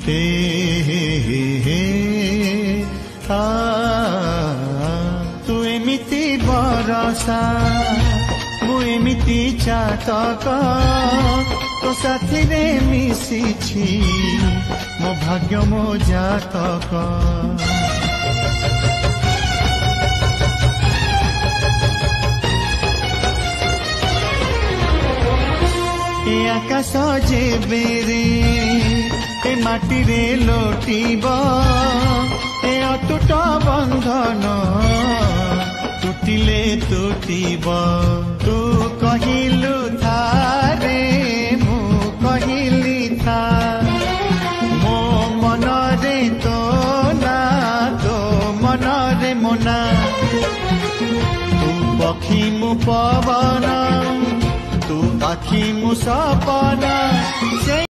हे हे तू एमिति बरसा मु एमिति चातक तो साथी रे मिशिछि मो भाग्य मो जातक ए आकाश जेबेरे ए माटी रे लोटिब ए अटूट बंधन टूटिले टूटिब तू कहिलु थारे मु कहिली था मो मन रे तो ना तो मन रे मोना तू पक्षी मु पवन तू आखी मु सपना।